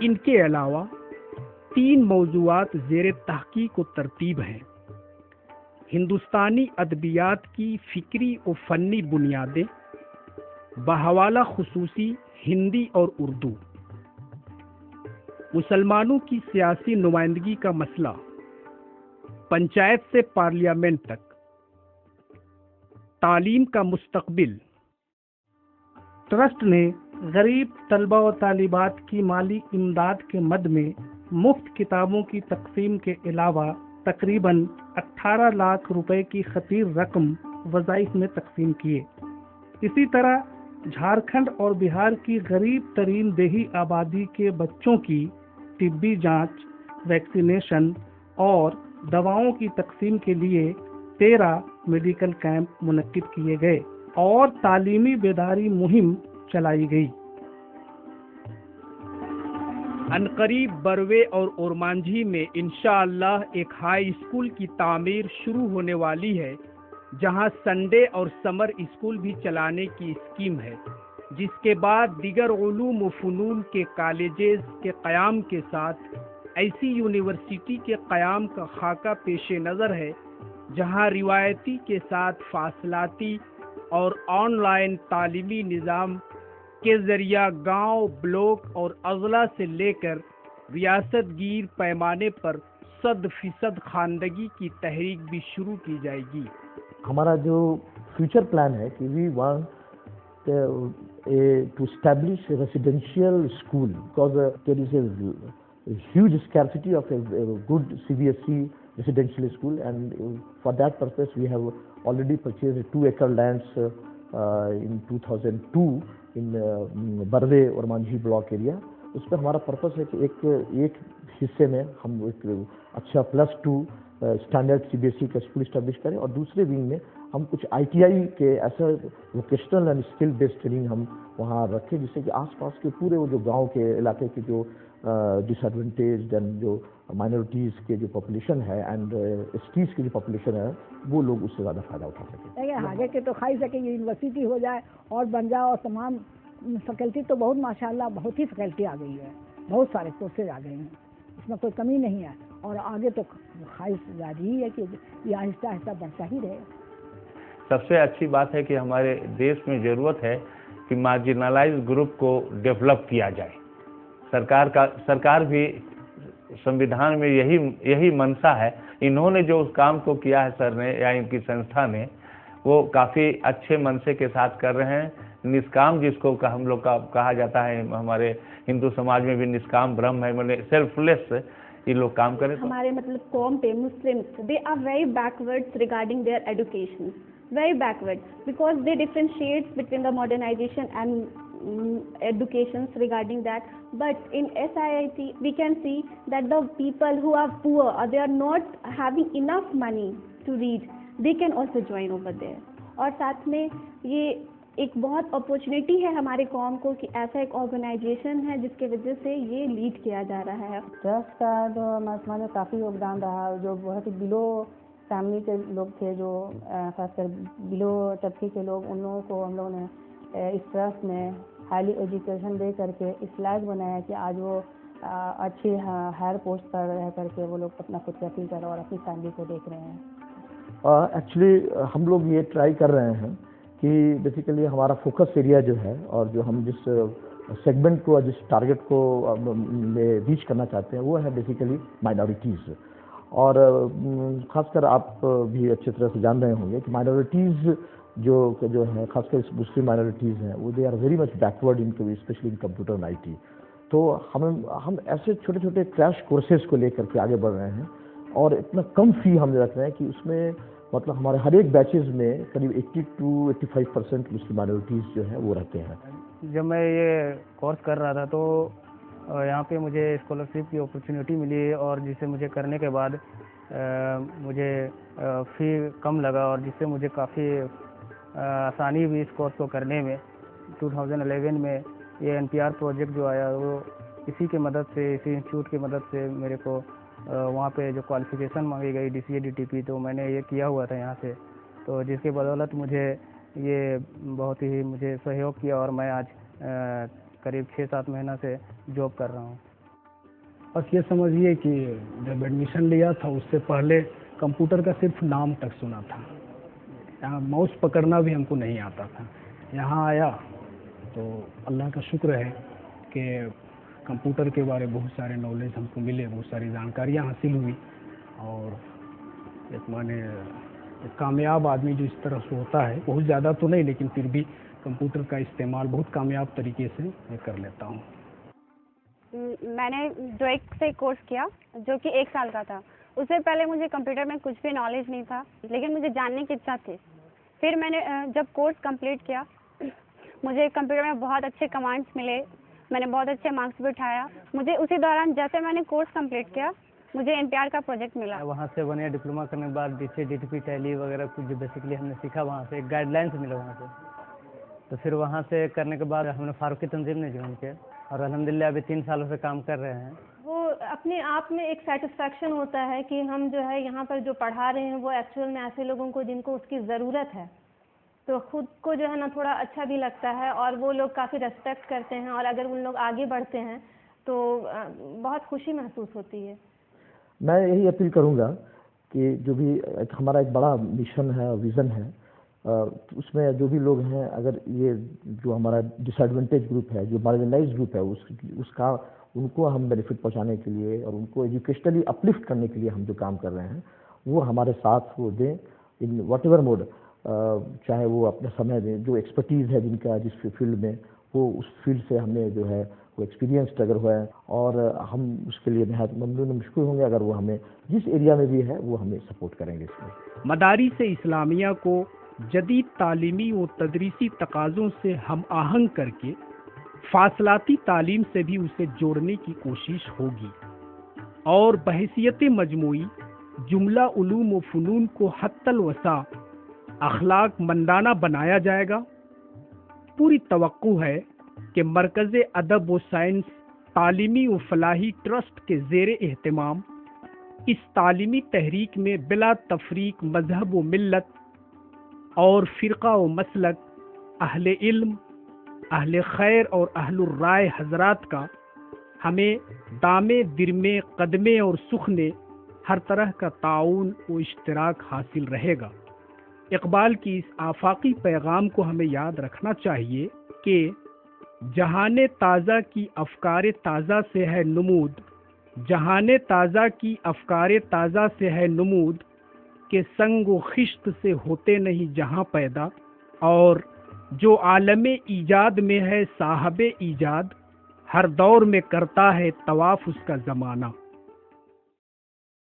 इनके अलावा 3 मौज़ूआत ज़ेर तहक़ीक़ व तरतीब हैं। हिंदुस्तानी अदबियात की फ़िक्री व फ़न्नी बुनियादें, बहवाला ख़ुसूसी हिंदी और उर्दू, मुसलमानों की सियासी नुमाइंदगी का मसला, पंचायत से पार्लियामेंट तक, तालीम का मुस्तक़बिल। ट्रस्ट ने गरीब तलबा व तालिबात की माली इमदाद के मद में मुफ्त किताबों की तक़सीम के अलावा तकरीबन 18 लाख रुपए की खतीर रकम वज़ाइफ में तक़सीम किए। इसी तरह झारखंड और बिहार की गरीब तरीन देही आबादी के बच्चों की तिब्बी जांच, वैक्सीनेशन और दवाओं की तक़सीम के लिए 13 मेडिकल कैंप मुनक्किद किए गए और तालीमी बेदारी मुहिम चलाई गई। अनकरीब बरवे और ओरमांझी में इंशाअल्लाह एक हाई स्कूल की तामीर शुरू होने वाली है, जहां संडे और समर स्कूल भी चलाने की स्कीम है, जिसके बाद दीगर उलूम व फ़नून के कॉलेजेस के क़याम के साथ ऐसी यूनिवर्सिटी के क़याम का खाका पेश नज़र है, जहां रिवायती के साथ फासलाती और ऑनलाइन तालीमी निज़ाम के ज़रिया गांव, ब्लॉक और अज़ला से लेकर रियासत गिर पैमाने पर 100% खानदगी की तहरीक भी शुरू की जाएगी। हमारा जो फ्यूचर प्लान है कि we want to establish a residential school because there is a huge scarcity of a good CBSE residential school, and for that purpose we have already purchased 2-acre lands in 2002 in Barve और Manjhi block area. उस पर हमारा purpose है कि एक हिस्से में हम एक अच्छा +2 स्टैंडर्ड CBSE का स्कूल इस्टेब्लिश करें और दूसरे विंग में हम कुछ ITI के ऐसा vocational and skill based training हम वहाँ रखें, जिससे कि आसपास के पूरे वो जो गांव के इलाके के जो डिसएडवांटेज एंड जो माइनॉरिटीज़ के जो पॉपुलेशन है एंड STs की जो पॉपुलेशन है वो लोग उससे ज़्यादा फ़ायदा उठा सकें। आगे के तो खाई सके यूनिवर्सिटी हो जाए और बन जाए, और तमाम फैकल्टी तो बहुत माशाल्लाह बहुत ही फैकल्टी आ गई है, बहुत सारे कोर्सेज आ गए हैं, इसमें कोई कमी नहीं है, और आगे तो ख्वाहिश जारी ही है कि ये आहिस्ता आहिस्ता बढ़ता ही रहे। सबसे अच्छी बात है कि हमारे देश में ज़रूरत है कि मार्जिनलाइज ग्रुप को डेवलप किया जाए। सरकार भी संविधान में यही मंशा है। इन्होंने जो उस काम को किया है सर ने या इनकी संस्था ने, वो काफ़ी अच्छे मनसे के साथ कर रहे हैं। निष्काम जिसको हम लोग का कहा जाता है, हमारे हिंदू समाज में भी निष्काम ब्रह्म है, मैंने सेल्फलेस ये लोग काम करें। हमारे मतलब कौम पे Muslims they are very backwards regarding their education, very backward, because they differentiate between the modernization and educations regarding that. But in SIIT we can see that the people who are poor or they are not having enough money to read, they can also join over there. और साथ में ये एक बहुत opportunity है हमारे कौम को कि ऐसा एक ऑर्गेनाइजेशन है जिसके वजह से ये लीड किया जा रहा है। ट्रस्ट का जो हमारे काफ़ी योगदान रहा, जो बहुत ही बिलो फैमिली के लोग थे, जो खासकर बिलो तबके के लोग, उन लोगों को हम लोगों ने इस ट्रस्ट में हाईली एजुकेशन दे करके इस लायक बनाया कि आज वो अच्छी हायर पोस्ट पर रह करके वो लोग अपना खुद कैफी कर और अपनी फैमिली को देख रहे हैं। एक्चुअली हम लोग ये ट्राई कर रहे हैं कि बेसिकली हमारा फोकस एरिया जो है और जो हम जिस सेगमेंट को, जिस टारगेट को रीच करना चाहते हैं वो है बेसिकली माइनॉरिटीज़। और ख़ासकर आप भी अच्छी तरह से जान रहे होंगे कि माइनॉरिटीज़ जो है, खासकर मुस्लिम माइनॉरिटीज़ हैं, वो they are very much backward in specially in computer and IT। तो हम ऐसे छोटे छोटे क्रैश कोर्सेज को लेकर के आगे बढ़ रहे हैं और इतना कम फी हम रख रहे हैं कि उसमें मतलब हमारे हर एक बैचेज में करीब 80 to 85% मुस्लिम माइनॉरिटीज़ जो है वो रहते हैं। जब मैं ये कोर्स कर रहा था तो यहाँ पे मुझे स्कॉलरशिप की अपॉर्चुनिटी मिली, और जिसे मुझे करने के बाद मुझे फ़ी कम लगा और जिससे मुझे काफ़ी आसानी हुई इस कोर्स को करने में। 2011 में ये NPR प्रोजेक्ट जो आया वो इसी के मदद से, इसी इंस्टीट्यूट की मदद से मेरे को वहाँ पे जो क्वालिफ़िकेशन मांगी गई DCA DTP, तो मैंने ये किया हुआ था यहाँ से, तो जिसके बदौलत मुझे ये बहुत ही मुझे सहयोग किया और मैं आज करीब 6-7 महीना से जॉब कर रहा हूँ। बस ये समझिए कि जब एडमिशन लिया था उससे पहले कंप्यूटर का सिर्फ नाम तक सुना था, यहाँ माउस पकड़ना भी हमको नहीं आता था। यहाँ आया तो अल्लाह का शुक्र है कि कंप्यूटर के बारे में बहुत सारे नॉलेज हमको मिले, बहुत सारी जानकारियाँ हासिल हुई। और एक माने एक कामयाब आदमी जो इस तरह से होता है, बहुत ज़्यादा तो नहीं लेकिन फिर भी कंप्यूटर का इस्तेमाल बहुत कामयाब तरीके से मैं कर लेता हूँ। मैंने जो एक से कोर्स किया जो कि 1 साल का था। उससे पहले मुझे कंप्यूटर में कुछ भी नॉलेज नहीं था, लेकिन मुझे जानने की इच्छा थी। फिर मैंने जब कोर्स कंप्लीट किया, मुझे कंप्यूटर में बहुत अच्छे कमांड्स मिले, मैंने बहुत अच्छे मार्क्स भी उठाया। मुझे उसी दौरान जैसे मैंने कोर्स कंप्लीट किया, मुझे एनपीआर का प्रोजेक्ट मिला। वहाँ से 1 ईयर डिप्लोमा करने के बाद डीसी डीटीपी टैली वगैरह कुछ जो बेसिकली हमने सीखा, वहाँ से एक गाइडलाइंस मिला वहाँ से। तो फिर वहाँ से करने के बाद हमने फारूकी तंजीम में ज्वाइन किया और अल्हम्दुलिल्लाह अभी 3 सालों से काम कर रहे हैं। वो अपने आप में एक सेटिस्फैक्शन होता है कि हम जो है यहाँ पर जो पढ़ा रहे हैं वो एक्चुअल में ऐसे लोगों को जिनको उसकी ज़रूरत है, तो खुद को जो है ना थोड़ा अच्छा भी लगता है और वो लोग काफ़ी रेस्पेक्ट करते हैं और अगर उन लोग आगे बढ़ते हैं तो बहुत खुशी महसूस होती है। मैं यही अपील करूँगा कि जो भी हमारा एक बड़ा मिशन है और विज़न है, उसमें जो भी लोग हैं, अगर ये जो हमारा डिसएडवांटेज ग्रुप है, जो मार्जिनलाइज्ड ग्रुप है, उसका उनको हम बेनिफिट पहुंचाने के लिए और उनको एजुकेशनली अपलिफ्ट करने के लिए हम जो काम कर रहे हैं वो हमारे साथ वो दें इन वट एवर मोड, चाहे वो अपना समय दें। जो एक्सपर्टीज़ है जिनका जिस फील्ड में, वो उस फील्ड से हमने जो है वो एक्सपीरियंस्ड अगर हुआ है, और हम उसके लिए नहायत ममनून मुश्किल होंगे अगर वो हमें जिस एरिया में भी है वो हमें सपोर्ट करेंगे। इसमें मदारिस इस्लामिया को जदीद तालीमी और तदरीसी तकाज़ों से हम आहंग करके फासलाती तालीम से भी उसे जोड़ने की कोशिश होगी और बहैसियत मजमूई जुमला उलूम व फ़नून को हत्तल वसा अखलाक मंदाना बनाया जाएगा। पूरी तवक्को है कि मरकज़ अदब व साइंस तालीमी व फलाही ट्रस्ट के ज़ेरे एहतमाम इस तालीमी तहरीक में बिला तफरीक मजहब व मिल्लत और फ़िरक़ा व मसलक, अहले इल्म, अहले खैर और अहलुर राय हजरात का हमें दामे दिरमे कदमे और सुखने हर तरह का ताउन व इश्तराक हासिल रहेगा। इकबाल की इस आफाकी पैगाम को हमें याद रखना चाहिए कि जहाने ताज़ा की अफ़कारे ताज़ा से है नमूद, जहाने ताज़ा की अफ़कारे ताज़ा से है नमूद, के संग व खिश्त से होते नहीं जहां पैदा, और जो आलमे ईजाद में है साहबे ईजाद, हर दौर में करता है तवाफ उसका ज़माना।